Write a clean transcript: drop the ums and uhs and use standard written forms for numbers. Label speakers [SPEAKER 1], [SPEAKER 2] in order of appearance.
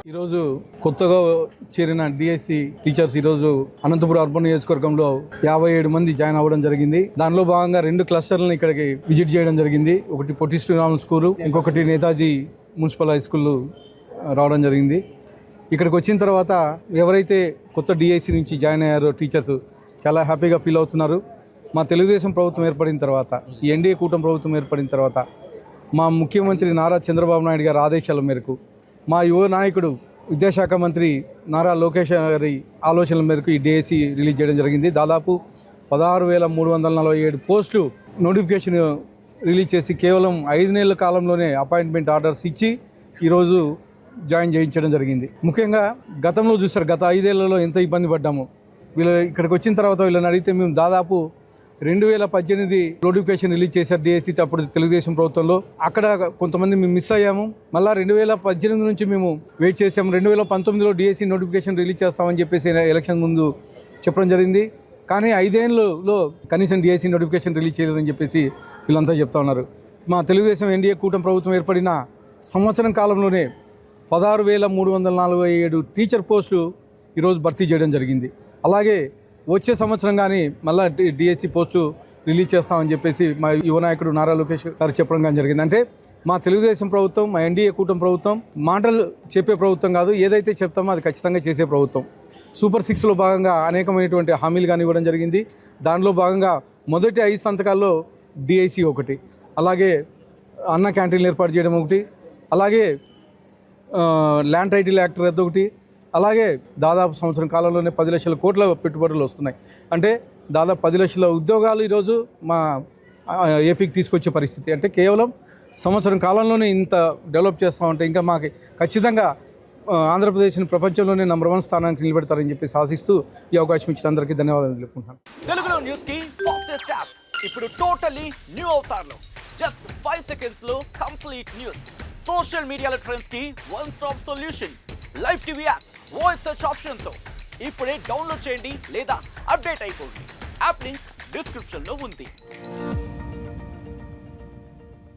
[SPEAKER 1] ఈరోజు కొత్తగా చేరిన డిఎస్సి టీచర్స్ ఈరోజు అనంతపురం అర్బన్ నియోజకవర్గంలో 57 మంది జాయిన్ అవ్వడం జరిగింది. దానిలో భాగంగా 2 క్లస్టర్లను ఇక్కడికి విజిట్ చేయడం జరిగింది. ఒకటి పొట్టి శ్రీరాములు స్కూలు, ఇంకొకటి నేతాజీ మున్సిపల్ హై స్కూల్ రావడం జరిగింది. ఇక్కడికి వచ్చిన తర్వాత ఎవరైతే కొత్త డిఎస్సి నుంచి జాయిన్ అయ్యారో టీచర్స్ చాలా హ్యాపీగా ఫీల్ అవుతున్నారు. మా తెలుగుదేశం ప్రభుత్వం ఏర్పడిన తర్వాత, ఈ ఎన్డీఏ కూటమి ప్రభుత్వం ఏర్పడిన తర్వాత మా ముఖ్యమంత్రి నారా చంద్రబాబు నాయుడు గారి ఆదేశాల మేరకు, మా యువ నాయకుడు విద్యాశాఖ మంత్రి నారా లోకేష్ గారి ఆలోచనల మేరకు ఈ డిఎస్సి రిలీజ్ చేయడం జరిగింది. దాదాపు 16,347 పోస్టులు నోటిఫికేషన్ రిలీజ్ చేసి కేవలం 5 నెలల కాలంలోనే అపాయింట్మెంట్ ఆర్డర్స్ ఇచ్చి ఈరోజు జాయిన్ చేయించడం జరిగింది. ముఖ్యంగా గతంలో చూసారు, గత 5 ఏళ్లలో ఎంత ఇబ్బంది పడ్డాము. వీళ్ళు ఇక్కడికి వచ్చిన తర్వాత వీళ్ళని అడిగితే మేము దాదాపు 2018 నోటిఫికేషన్ రిలీజ్ చేశారు డిఎస్సి, అప్పుడు తెలుగుదేశం ప్రభుత్వంలో. అక్కడ కొంతమంది మేము మిస్ అయ్యాము. మళ్ళీ 2018 నుంచి మేము వెయిట్ చేసాము. 2019లో డిఎస్సి నోటిఫికేషన్ రిలీజ్ చేస్తామని చెప్పేసి ఎలక్షన్ ముందు చెప్పడం జరిగింది. కానీ 5 ఏళ్ళలో కనీసం డిఎస్సి నోటిఫికేషన్ రిలీజ్ చేయలేదని చెప్పేసి వీళ్ళంతా చెప్తా ఉన్నారు. మా తెలుగుదేశం ఎన్డీఏ కూటమి ప్రభుత్వం ఏర్పడిన సంవత్సరం కాలంలోనే 16,347 టీచర్ పోస్టులు ఈరోజు భర్తీ చేయడం జరిగింది. అలాగే వచ్చే సంవత్సరం కానీ మళ్ళీ డిఎస్సి పోస్టు రిలీజ్ చేస్తామని చెప్పేసి మా యువ నాయకుడు నారా లోకేష్ గారు చెప్పడం కానీ జరిగింది. అంటే మా తెలుగుదేశం ప్రభుత్వం, మా ఎన్డీఏ కూటమి ప్రభుత్వం మాటలు చెప్పే ప్రభుత్వం కాదు, ఏదైతే చెప్తామో అది ఖచ్చితంగా చేసే ప్రభుత్వం. సూపర్ 6లో భాగంగా అనేకమైనటువంటి హామీలు కానీ ఇవ్వడం జరిగింది. దానిలో భాగంగా మొదటి 5 సంతకాల్లో డిఐసి ఒకటి, అలాగే అన్న క్యాంటీన్లు ఏర్పాటు చేయడం ఒకటి, అలాగే ల్యాండ్ టైటిల్ యాక్ట్ రద్దు ఒకటి, అలాగే దాదాపు సంవత్సరం కాలంలోనే 10 లక్షల కోట్ల పెట్టుబడులు వస్తున్నాయి. అంటే దాదాపు 10 లక్షల ఉద్యోగాలు ఈరోజు మా ఏపీకి తీసుకొచ్చే పరిస్థితి. అంటే కేవలం సంవత్సరం కాలంలోనే ఇంత డెవలప్ చేస్తామంటే ఇంకా మాకు ఖచ్చితంగా ఆంధ్రప్రదేశ్ని ప్రపంచంలోనే నంబర్ 1 స్థానానికి నిలబెడతారని చెప్పేసి ఆశిస్తూ ఈ అవకాశం ఇచ్చిన అందరికీ ధన్యవాదాలు తెలుపుకుంటున్నాను.
[SPEAKER 2] తెలుగులో న్యూస్ కి ఫాస్టెస్ట్ యాప్ ఇప్పుడు టోటల్లీ న్యూ అవతార్లో జస్ట్ 5 సెకండ్స్ లో కంప్లీట్ న్యూస్. సోషల్ మీడియాలో ట్రెండ్స్ కి one stop solution. Live TV app voice search option తో ఇప్పుడే డౌన్లోడ్ చేయండి లేదా అప్డేట్ అయిపోండి. యాప్ లింక్ డిస్క్రిప్షన్ లో ఉంది.